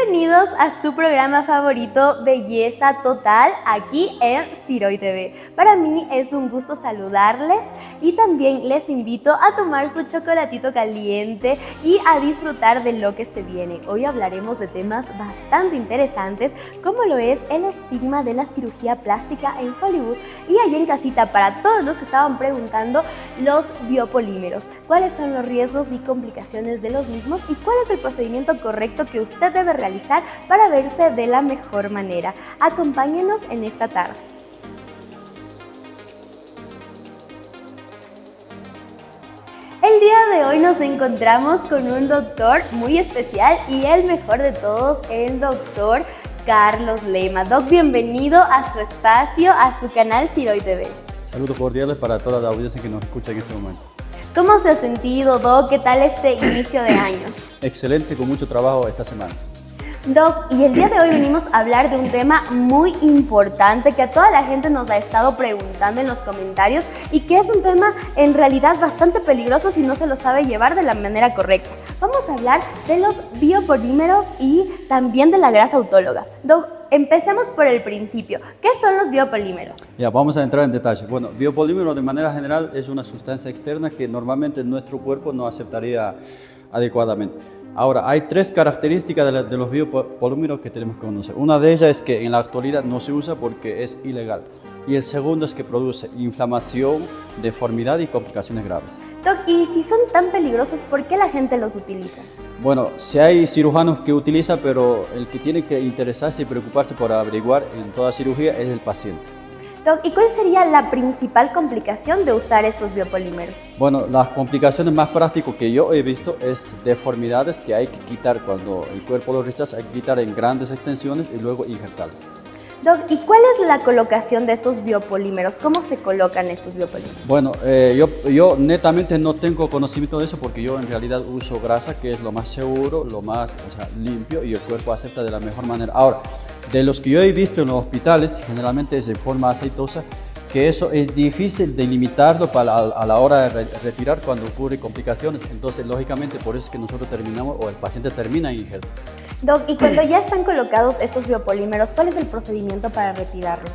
Bienvenidos a su programa favorito Belleza Total aquí en Ciroy TV. Para mí es un gusto saludarles y también les invito a tomar su chocolatito caliente y a disfrutar de lo que se viene. Hoy hablaremos de temas bastante interesantes como lo es el estigma de la cirugía plástica en Hollywood y allí en casita para todos los que estaban preguntando los biopolímeros. ¿Cuáles son los riesgos y complicaciones de los mismos y cuál es el procedimiento correcto que usted debe realizar para verse de la mejor manera? Acompáñenos en esta tarde. El día de hoy nos encontramos con un doctor muy especial y el mejor de todos, el doctor Carlos Lema. Doc, bienvenido a su espacio, a su canal Ciroy TV. Saludos cordiales para toda la audiencia que nos escucha en este momento. ¿Cómo se ha sentido, Doc? ¿Qué tal este inicio de año? Excelente, con mucho trabajo esta semana. Doc, y el día de hoy venimos a hablar de un tema muy importante que a toda la gente nos ha estado preguntando en los comentarios y que es un tema en realidad bastante peligroso si no se lo sabe llevar de la manera correcta. Vamos a hablar de los biopolímeros y también de la grasa autóloga. Doc, empecemos por el principio. ¿Qué son los biopolímeros? Ya, vamos a entrar en detalle. Bueno, biopolímero de manera general es una sustancia externa que normalmente nuestro cuerpo no aceptaría adecuadamente. Ahora, hay tres características de los biopolímeros que tenemos que conocer. Una de ellas es que en la actualidad no se usa porque es ilegal. Y el segundo es que produce inflamación, deformidad y complicaciones graves. Doc, y si son tan peligrosos, ¿por qué la gente los utiliza? Bueno, si hay cirujanos que utilizan, pero el que tiene que interesarse y preocuparse por averiguar en toda cirugía es el paciente. Doc, ¿y cuál sería la principal complicación de usar estos biopolímeros? Bueno, las complicaciones más prácticas que yo he visto es deformidades que hay que quitar cuando el cuerpo lo rechaza, hay que quitar en grandes extensiones y luego injertar. Doc, ¿y cuál es la colocación de estos biopolímeros? ¿Cómo se colocan estos biopolímeros? Bueno, yo netamente no tengo conocimiento de eso porque yo en realidad uso grasa, que es lo más seguro, lo más limpio y el cuerpo acepta de la mejor manera. Ahora, de los que yo he visto en los hospitales, generalmente es de forma aceitosa, que eso es difícil de limitarlo a la hora de retirar cuando ocurren complicaciones. Entonces, lógicamente, por eso es que nosotros terminamos o el paciente termina en injerto. Doc, y cuando ya están colocados estos biopolímeros, ¿cuál es el procedimiento para retirarlos?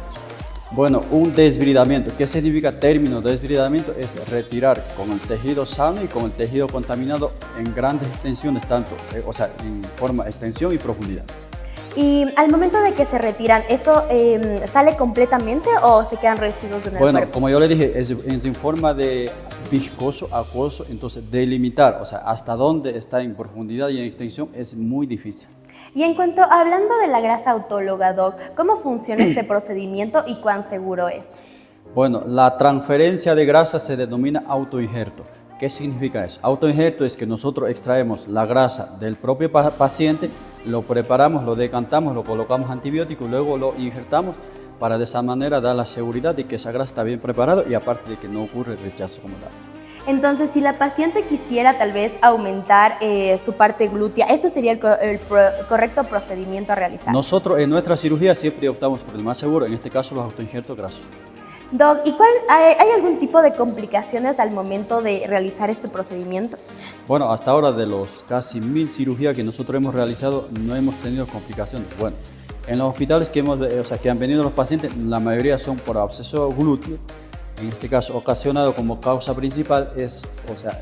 Bueno, un desbridamiento. ¿Qué significa término de desbridamiento? Es retirar con el tejido sano y con el tejido contaminado en grandes extensiones, tanto, en forma extensión y profundidad. Y al momento de que se retiran, ¿esto sale completamente o se quedan residuos en el cuerpo? Bueno, como yo le dije, es en forma de viscoso, acuoso, entonces delimitar, hasta dónde está en profundidad y en extensión es muy difícil. Y en cuanto, hablando de la grasa autóloga, Doc, ¿cómo funciona este procedimiento y cuán seguro es? Bueno, la transferencia de grasa se denomina autoinjerto. ¿Qué significa eso? Autoinjerto es que nosotros extraemos la grasa del propio paciente, lo preparamos, lo decantamos, lo colocamos antibiótico y luego lo injertamos para de esa manera dar la seguridad de que esa grasa está bien preparada y aparte de que no ocurre rechazo como tal. Entonces, si la paciente quisiera tal vez aumentar su parte glútea, ¿este sería el correcto procedimiento a realizar? Nosotros en nuestra cirugía siempre optamos por el más seguro, en este caso los autoinjertos grasos. Doc, ¿y hay algún tipo de complicaciones al momento de realizar este procedimiento? Bueno, hasta ahora de los casi 1000 cirugías que nosotros hemos realizado no hemos tenido complicaciones. Bueno, en los hospitales que han venido los pacientes, la mayoría son por absceso glúteo. En este caso, ocasionado como causa principal es,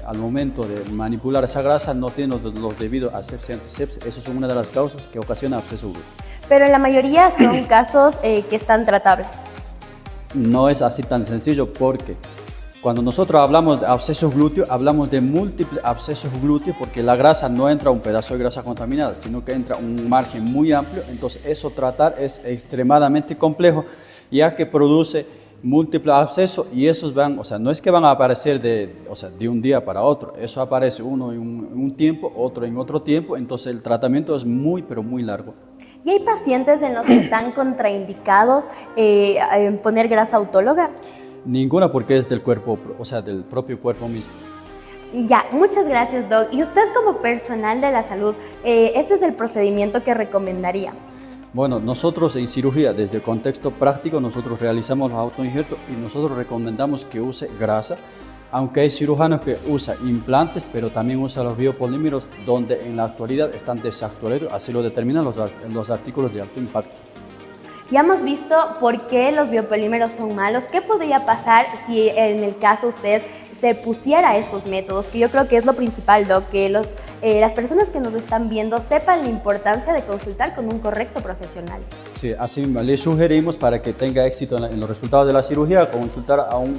al momento de manipular esa grasa no tiene los debidos asepsia y antisepsia. Esas son una de las causas que ocasiona absceso glúteo. Pero en la mayoría son casos que están tratables. No es así tan sencillo porque cuando nosotros hablamos de abscesos glúteos, hablamos de múltiples abscesos glúteos porque la grasa no entra un pedazo de grasa contaminada, sino que entra un margen muy amplio. Entonces, eso tratar es extremadamente complejo, ya que produce múltiples abscesos y esos van, no es que van a aparecer de un día para otro, eso aparece uno en un tiempo, otro en otro tiempo, entonces el tratamiento es muy, pero muy largo. ¿Y hay pacientes en los que están contraindicados en poner grasa autóloga? Ninguna, porque es del cuerpo, del propio cuerpo mismo. Ya, muchas gracias, Doc. Y usted como personal de la salud, ¿este es el procedimiento que recomendaría? Bueno, nosotros en cirugía, desde el contexto práctico, nosotros realizamos los autoinjertos y nosotros recomendamos que use grasa Aunque hay cirujanos que usan implantes, pero también usan los biopolímeros, donde en la actualidad están desactualizados, así lo determinan los artículos de alto impacto. Ya hemos visto por qué los biopolímeros son malos. ¿Qué podría pasar si en el caso usted se pusiera estos métodos? Que yo creo que es lo principal, Doc, que las personas que nos están viendo sepan la importancia de consultar con un correcto profesional. Sí, así le sugerimos para que tenga éxito en los resultados de la cirugía, consultar a un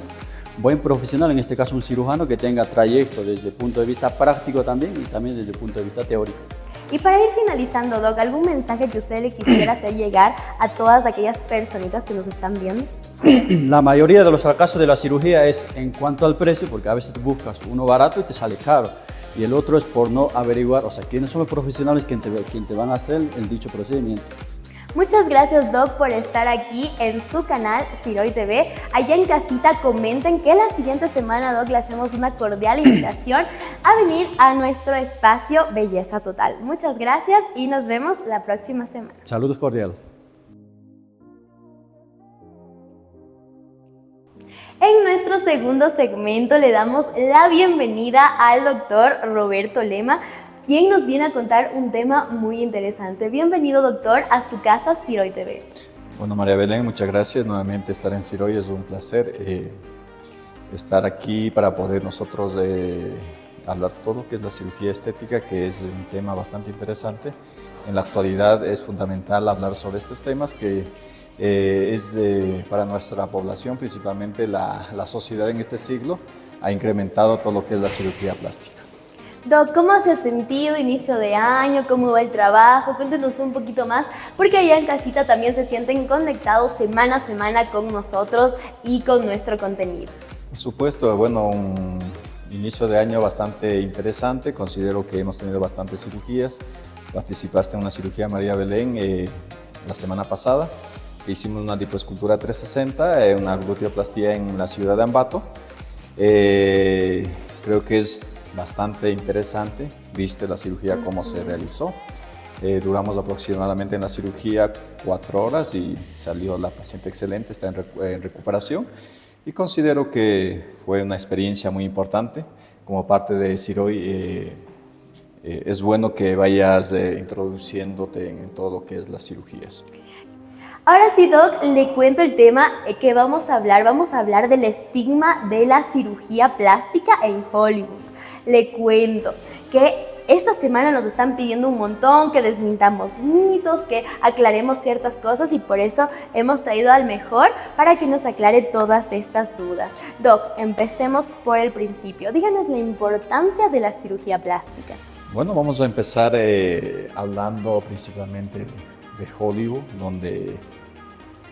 buen profesional, en este caso un cirujano que tenga trayecto desde el punto de vista práctico también y también desde el punto de vista teórico. Y para ir finalizando, Doc, ¿algún mensaje que usted le quisiera hacer llegar a todas aquellas personitas que nos están viendo? La mayoría de los fracasos de la cirugía es en cuanto al precio, porque a veces buscas uno barato y te sale caro. Y el otro es por no averiguar, o sea, quiénes son los profesionales quien te van a hacer el dicho procedimiento. Muchas gracias, Doc, por estar aquí en su canal Ciroy TV. Allá en casita comenten que la siguiente semana, Doc, le hacemos una cordial invitación a venir a nuestro espacio Belleza Total. Muchas gracias y nos vemos la próxima semana. Saludos cordiales. En nuestro segundo segmento le damos la bienvenida al doctor Roberto Lema, quien nos viene a contar un tema muy interesante. Bienvenido, doctor, a su casa Ciroy TV. Bueno, María Belén, muchas gracias. Nuevamente estar en Ciroy es un placer estar aquí para poder nosotros hablar todo lo que es la cirugía estética, que es un tema bastante interesante. En la actualidad es fundamental hablar sobre estos temas que para nuestra población, principalmente la sociedad en este siglo, ha incrementado todo lo que es la cirugía plástica. Doc, ¿cómo se ha sentido inicio de año? ¿Cómo va el trabajo? Cuéntenos un poquito más, porque allá en casita también se sienten conectados semana a semana con nosotros y con nuestro contenido. Por supuesto, bueno, un inicio de año bastante interesante. Considero que hemos tenido bastantes cirugías. Participaste en una cirugía, María Belén, la semana pasada. Hicimos una lipoescultura 360, una gluteoplastía en la ciudad de Ambato. Creo que es bastante interesante. Viste la cirugía, cómo se realizó. Duramos aproximadamente en la cirugía 4 horas y salió la paciente excelente, está en recuperación. Y considero que fue una experiencia muy importante. Como parte de Ciroy, es bueno que vayas introduciéndote en todo lo que es las cirugías. Ahora sí, Doc, le cuento el tema que vamos a hablar. Vamos a hablar del estigma de la cirugía plástica en Hollywood. Le cuento que esta semana nos están pidiendo un montón que desmintamos mitos, que aclaremos ciertas cosas y por eso hemos traído al mejor para que nos aclare todas estas dudas. Doc, empecemos por el principio. Díganos la importancia de la cirugía plástica. Bueno, vamos a empezar hablando principalmente de Hollywood, donde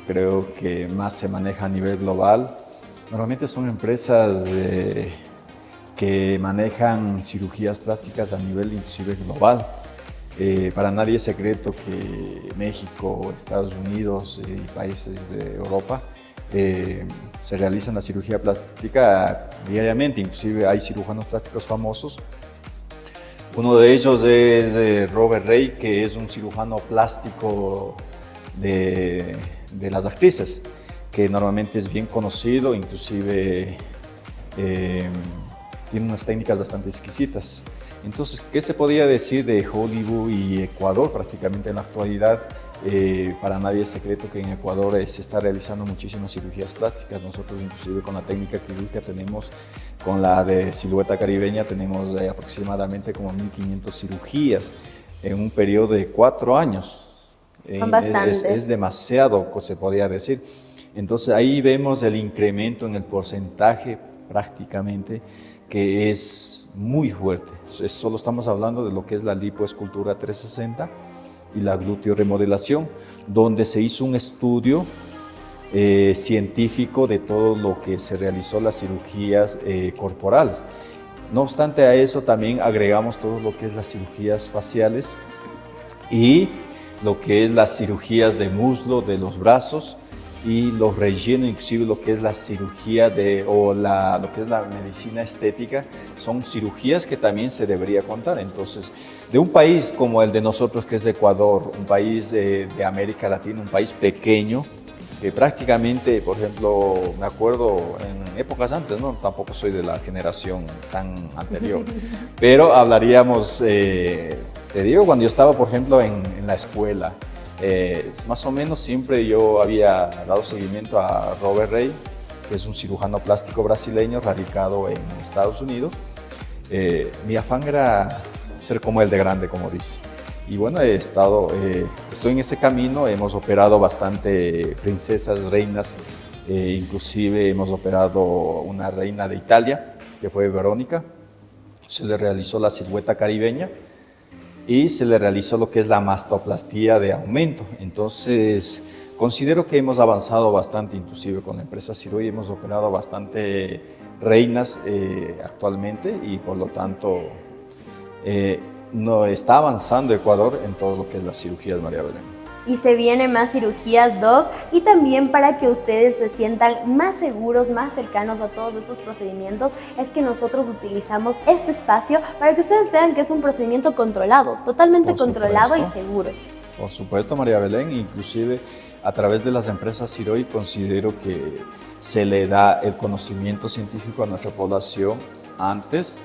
creo que más se maneja a nivel global. Normalmente son empresas que manejan cirugías plásticas a nivel inclusive global. Para nadie es secreto que México, Estados Unidos y países de Europa se realizan la cirugía plástica diariamente. Inclusive hay cirujanos plásticos famosos. Uno de ellos es Robert Ray, que es un cirujano plástico de las actrices, que normalmente es bien conocido, inclusive tiene unas técnicas bastante exquisitas. Entonces, ¿qué se podría decir de Hollywood y Ecuador prácticamente en la actualidad? Para nadie es secreto que en Ecuador se está realizando muchísimas cirugías plásticas. Nosotros inclusive con la técnica quirúrgica tenemos, con la de silueta caribeña, tenemos aproximadamente como 1.500 cirugías en un periodo de 4 años. Son bastantes. Es demasiado, se podría decir. Entonces ahí vemos el incremento en el porcentaje prácticamente, que es muy fuerte. Solo estamos hablando de lo que es la lipoescultura 360 y la gluteoremodelación, donde se hizo un estudio científico de todo lo que se realizó las cirugías corporales. No obstante a eso, también agregamos todo lo que es las cirugías faciales y lo que es las cirugías de muslo, de los brazos, y los rellenos, inclusive lo que es la cirugía lo que es la medicina estética, son cirugías que también se debería contar. Entonces, de un país como el de nosotros, que es Ecuador, un país de América Latina, un país pequeño, que prácticamente, por ejemplo, me acuerdo en épocas antes, ¿no? Tampoco soy de la generación tan anterior, pero hablaríamos, te digo, cuando yo estaba, por ejemplo, en la escuela, más o menos siempre yo había dado seguimiento a Robert Rey, que es un cirujano plástico brasileño radicado en Estados Unidos. Mi afán era ser como él de grande, como dice. Y bueno, estoy en ese camino, hemos operado bastante princesas, reinas, inclusive hemos operado una reina de Italia, que fue Verónica. Se le realizó la silueta caribeña y se le realizó lo que es la mastoplastía de aumento. Entonces, considero que hemos avanzado bastante, inclusive con la empresa Siroy hemos operado bastante reinas actualmente y por lo tanto no está avanzando Ecuador en todo lo que es las cirugías, María Belén. Y se vienen más cirugías, Doc, y también para que ustedes se sientan más seguros, más cercanos a todos estos procedimientos, es que nosotros utilizamos este espacio para que ustedes vean que es un procedimiento controlado, totalmente controlado y seguro. Por supuesto, María Belén, inclusive a través de las empresas Siroy considero que se le da el conocimiento científico a nuestra población antes,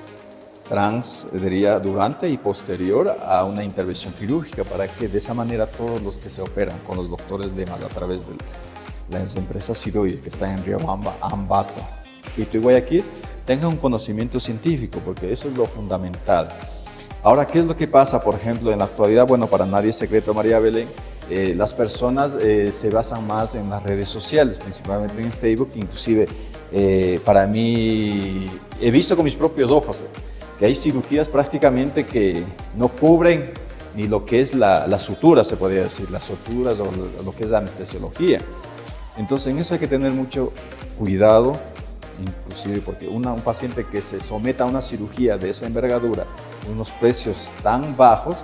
diría, durante y posterior a una intervención quirúrgica, para que de esa manera todos los que se operan con los doctores Lemas a través de las empresas Siroy que están en Riobamba, Ambato, Quito y Guayaquil, tengan un conocimiento científico, porque eso es lo fundamental. Ahora, ¿qué es lo que pasa, por ejemplo, en la actualidad? Bueno, para nadie es secreto, María Belén, las personas se basan más en las redes sociales, principalmente en Facebook, inclusive para mí, he visto con mis propios ojos que hay cirugías prácticamente que no cubren ni lo que es la sutura, se podría decir, las suturas o lo que es la anestesiología. Entonces, en eso hay que tener mucho cuidado, inclusive porque un paciente que se someta a una cirugía de esa envergadura, unos precios tan bajos,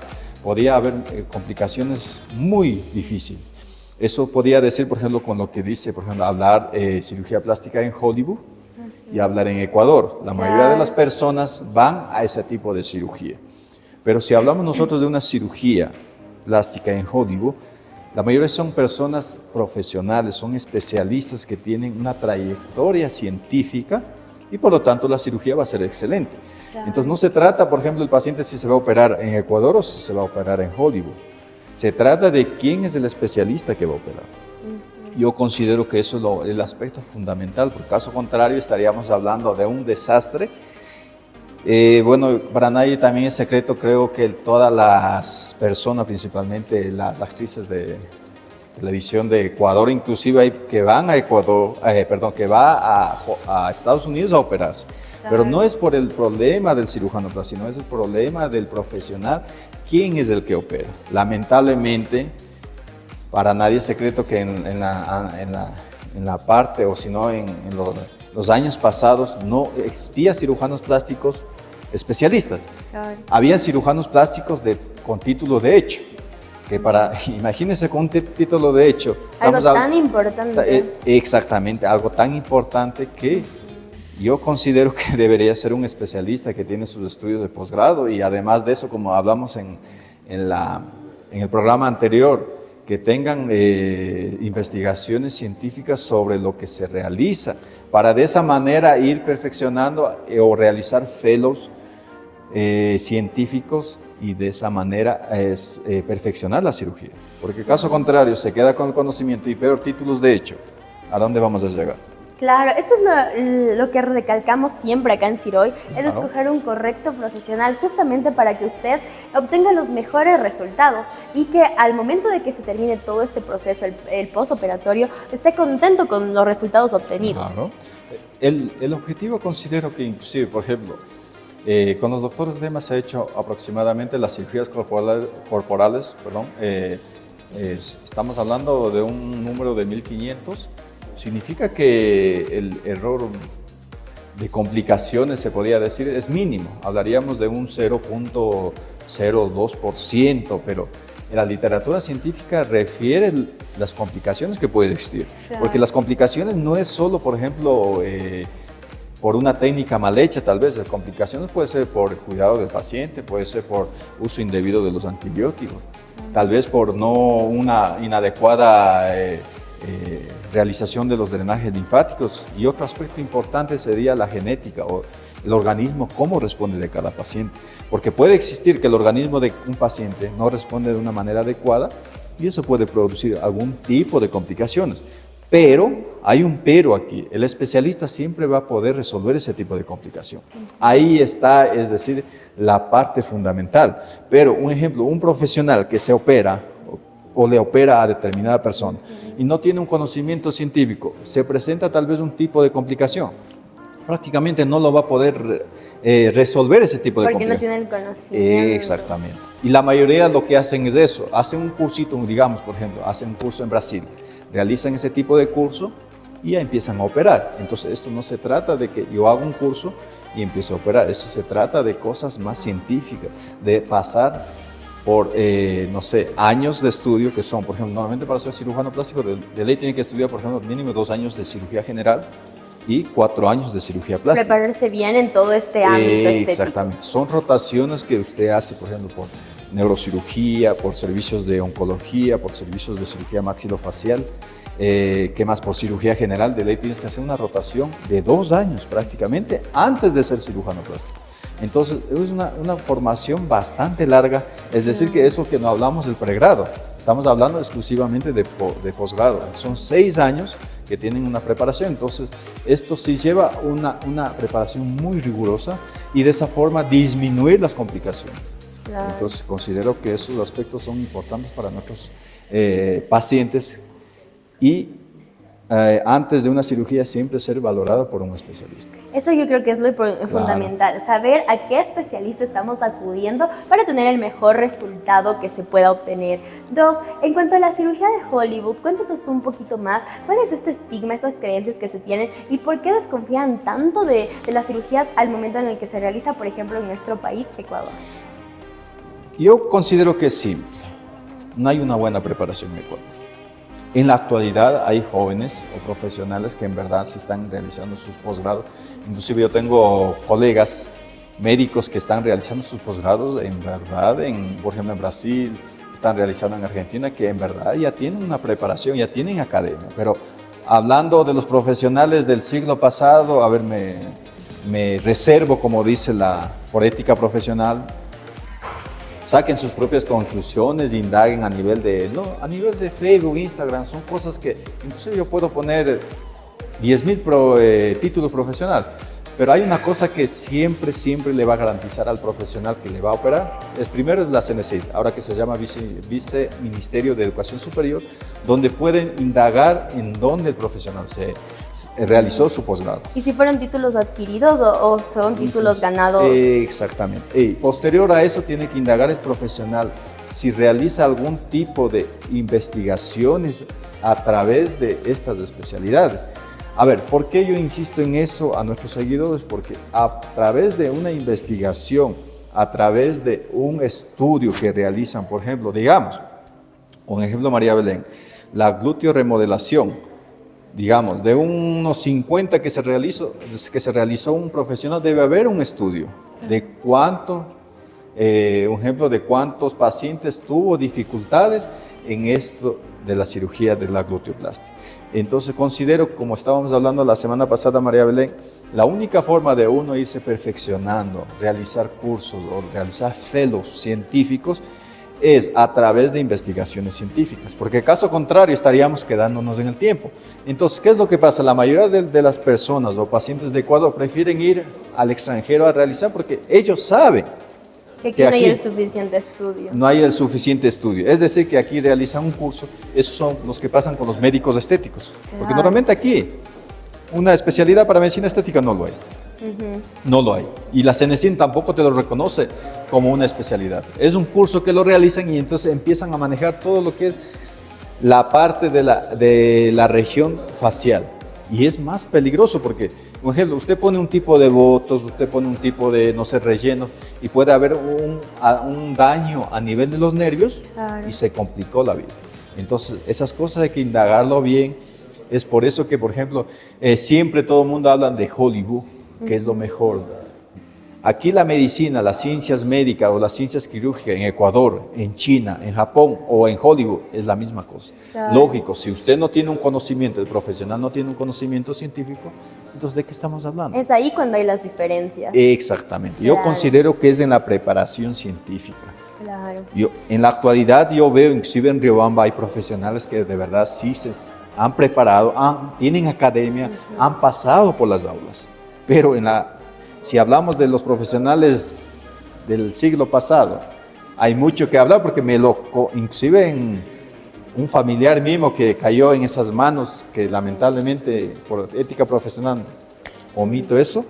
podría haber complicaciones muy difíciles. Eso podría decir, por ejemplo, con lo que dice, por ejemplo, hablar cirugía plástica en Hollywood y hablar en Ecuador. La mayoría de las personas van a ese tipo de cirugía. Pero si hablamos nosotros de una cirugía plástica en Hollywood, la mayoría son personas profesionales, son especialistas que tienen una trayectoria científica y por lo tanto la cirugía va a ser excelente. Entonces no se trata, por ejemplo, el paciente si se va a operar en Ecuador o si se va a operar en Hollywood. Se trata de quién es el especialista que va a operar. Yo considero que eso es el aspecto fundamental, porque caso contrario estaríamos hablando de un desastre. Bueno, para nadie también es secreto, creo que todas las personas, principalmente las actrices de televisión de Ecuador, inclusive hay que van a Ecuador, que va a Estados Unidos a operarse. Pero no es por el problema del cirujano plástico, sino es el problema del profesional. ¿Quién es el que opera? Lamentablemente, para nadie es secreto que en la parte, o si no en los años pasados, no existían cirujanos plásticos especialistas. Había cirujanos plásticos con título de hecho, que imagínense con un título de hecho. Algo tan importante. Exactamente, algo tan importante que yo considero que debería ser un especialista que tiene sus estudios de posgrado y además de eso, como hablamos en el programa anterior, que tengan investigaciones científicas sobre lo que se realiza, para de esa manera ir perfeccionando o realizar fellows científicos y de esa manera perfeccionar la cirugía. Porque caso contrario, se queda con el conocimiento y peor títulos de hecho, ¿a dónde vamos a llegar? Claro, esto es lo que recalcamos siempre acá en Siroy, es escoger un correcto profesional justamente para que usted obtenga los mejores resultados y que al momento de que se termine todo este proceso, el postoperatorio, esté contento con los resultados obtenidos. Claro. El objetivo considero que inclusive, por ejemplo, con los doctores Lemas se ha hecho aproximadamente las cirugías corporales, estamos hablando de un número de 1500. Significa que el error de complicaciones, se podría decir, es mínimo. Hablaríamos de un 0.02%, pero en la literatura científica refiere las complicaciones que pueden existir. Claro. Porque las complicaciones no es solo, por ejemplo, por una técnica mal hecha, tal vez. Las complicaciones puede ser por el cuidado del paciente, puede ser por uso indebido de los antibióticos, tal vez por una inadecuada realización de los drenajes linfáticos. Y otro aspecto importante sería la genética o el organismo, cómo responde de cada paciente. Porque puede existir que el organismo de un paciente no responde de una manera adecuada y eso puede producir algún tipo de complicaciones. Pero, hay un pero aquí, el especialista siempre va a poder resolver ese tipo de complicación. Ahí está, es decir, la parte fundamental. Pero, un ejemplo, un profesional que se opera o le opera a determinada persona y no tiene un conocimiento científico, se presenta tal vez un tipo de complicación, prácticamente no lo va a poder resolver ese tipo de complicación. Porque no tiene el conocimiento. Exactamente. Y la mayoría lo que hacen es eso, hacen un cursito, digamos, por ejemplo, hacen un curso en Brasil, realizan ese tipo de curso y ya empiezan a operar. Entonces, esto no se trata de que yo haga un curso y empiezo a operar, esto se trata de cosas más científicas, de pasar por, no sé, años de estudio que son, por ejemplo, normalmente para ser cirujano plástico de ley tiene que estudiar, por ejemplo, mínimo 2 años de cirugía general y 4 años de cirugía plástica. Prepararse bien en todo este ámbito estético. Exactamente. Son rotaciones que usted hace, por ejemplo, por neurocirugía, por servicios de oncología, por servicios de cirugía maxilofacial, ¿qué más? Por cirugía general, de ley tienes que hacer una rotación de 2 años prácticamente antes de ser cirujano plástico. Entonces, es una formación bastante larga, es decir, que eso que no hablamos del pregrado, estamos hablando exclusivamente de posgrado. Son 6 años que tienen una preparación, entonces esto sí lleva una preparación muy rigurosa y de esa forma disminuir las complicaciones. Claro. Entonces, considero que esos aspectos son importantes para nuestros pacientes y antes de una cirugía siempre ser valorado por un especialista. Eso yo creo que es lo fundamental, saber a qué especialista estamos acudiendo para tener el mejor resultado que se pueda obtener. Doc, en cuanto a la cirugía de Hollywood, cuéntanos un poquito más, ¿cuál es este estigma, estas creencias que se tienen y por qué desconfían tanto de las cirugías al momento en el que se realiza, por ejemplo, en nuestro país, Ecuador? Yo considero que es simple, no hay una buena preparación en Ecuador. En la actualidad hay jóvenes o profesionales que en verdad se están realizando sus posgrados. Inclusive yo tengo colegas médicos que están realizando sus posgrados en verdad, por ejemplo en Brasil, están realizando en Argentina, que en verdad ya tienen una preparación, ya tienen academia. Pero hablando de los profesionales del siglo pasado, a ver, me reservo, como dice por ética profesional, saquen sus propias conclusiones, indaguen a nivel de Facebook, Instagram, son cosas que inclusive yo puedo poner 10.000 títulos profesionales, pero hay una cosa que siempre le va a garantizar al profesional que le va a operar, primero es la CNCID, ahora que se llama Viceministerio de Educación Superior, donde pueden indagar en dónde el profesional se realizó su posgrado. ¿Y si fueron títulos adquiridos o son títulos ganados? Exactamente. Y posterior a eso tiene que indagar el profesional si realiza algún tipo de investigaciones a través de estas especialidades. A ver, ¿por qué yo insisto en eso a nuestros seguidores? Porque a través de una investigación, a través de un estudio que realizan, por ejemplo, digamos, un ejemplo María Belén, la glúteo-remodelación, digamos, de unos 50 que se realizó un profesional, debe haber un estudio de un ejemplo de cuántos pacientes tuvo dificultades en esto de la cirugía de la gluteoplastia. Entonces considero, como estábamos hablando la semana pasada, María Belén, la única forma de uno irse perfeccionando, realizar cursos o realizar fellows científicos es a través de investigaciones científicas, porque caso contrario estaríamos quedándonos en el tiempo. Entonces, ¿qué es lo que pasa? La mayoría de las personas o pacientes de Ecuador prefieren ir al extranjero a realizar porque ellos saben que aquí no hay el suficiente estudio. No hay el suficiente estudio. Es decir, que aquí realizan un curso, esos son los que pasan con los médicos estéticos. Claro. Porque normalmente aquí, una especialidad para medicina estética no lo hay. No lo hay. Y la CNCIN tampoco te lo reconoce como una especialidad. Es un curso que lo realizan y entonces empiezan a manejar todo lo que es la parte de la región facial. Y es más peligroso porque, por ejemplo, usted pone un tipo de botox, usted pone un tipo de, no sé, relleno y puede haber un daño a nivel de los nervios. Claro. Y se complicó la vida. Entonces, esas cosas hay que indagarlo bien. Es por eso que, por ejemplo, siempre todo el mundo habla de Hollywood, que es lo mejor. Aquí la medicina, las ciencias médicas o las ciencias quirúrgicas en Ecuador, en China, en Japón o en Hollywood es la misma cosa. Claro. Lógico, si usted no tiene un conocimiento, el profesional no tiene un conocimiento científico, entonces ¿de qué estamos hablando? Es ahí cuando hay las diferencias. Exactamente. Yo Claro. considero que es en la preparación científica. Claro. En la actualidad yo veo, inclusive en Riobamba hay profesionales que de verdad sí se han preparado, tienen academia, han pasado por las aulas. Pero si hablamos de los profesionales del siglo pasado, hay mucho que hablar porque inclusive en un familiar mío que cayó en esas manos, que lamentablemente por ética profesional omito eso,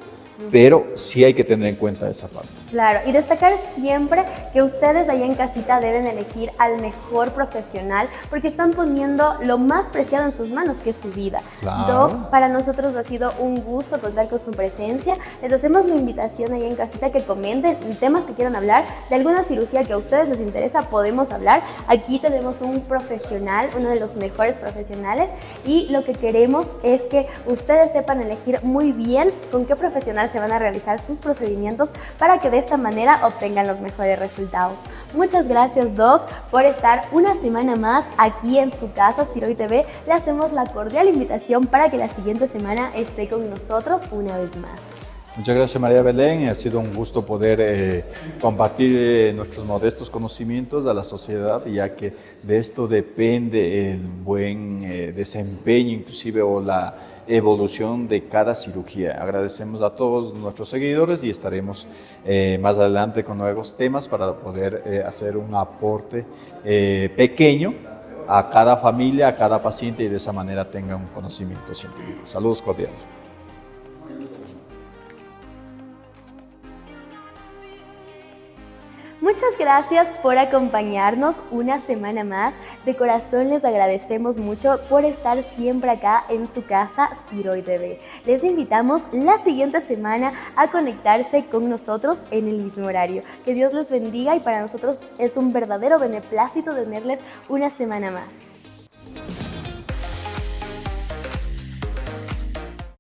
pero sí hay que tener en cuenta esa parte. Claro, y destacar siempre que ustedes allá en casita deben elegir al mejor profesional porque están poniendo lo más preciado en sus manos, que es su vida. Claro. Doc, para nosotros ha sido un gusto contar con su presencia. Les hacemos la invitación allá en casita que comenten temas que quieran hablar, de alguna cirugía que a ustedes les interesa, podemos hablar. Aquí tenemos un profesional, uno de los mejores profesionales, y lo que queremos es que ustedes sepan elegir muy bien con qué profesional se van a realizar sus procedimientos para que de esta manera obtengan los mejores resultados. Muchas gracias, Doc, por estar una semana más aquí en su casa, Siroy TV. Le hacemos la cordial invitación para que la siguiente semana esté con nosotros una vez más. Muchas gracias, María Belén. Ha sido un gusto poder compartir nuestros modestos conocimientos a la sociedad, ya que de esto depende el buen desempeño, inclusive, o la evolución de cada cirugía. Agradecemos a todos nuestros seguidores y estaremos más adelante con nuevos temas para poder hacer un aporte pequeño a cada familia, a cada paciente, y de esa manera tengan un conocimiento científico. Saludos cordiales. Muchas gracias por acompañarnos una semana más. De corazón les agradecemos mucho por estar siempre acá en su casa, Siroy TV. Les invitamos la siguiente semana a conectarse con nosotros en el mismo horario. Que Dios les bendiga y para nosotros es un verdadero beneplácito tenerles una semana más.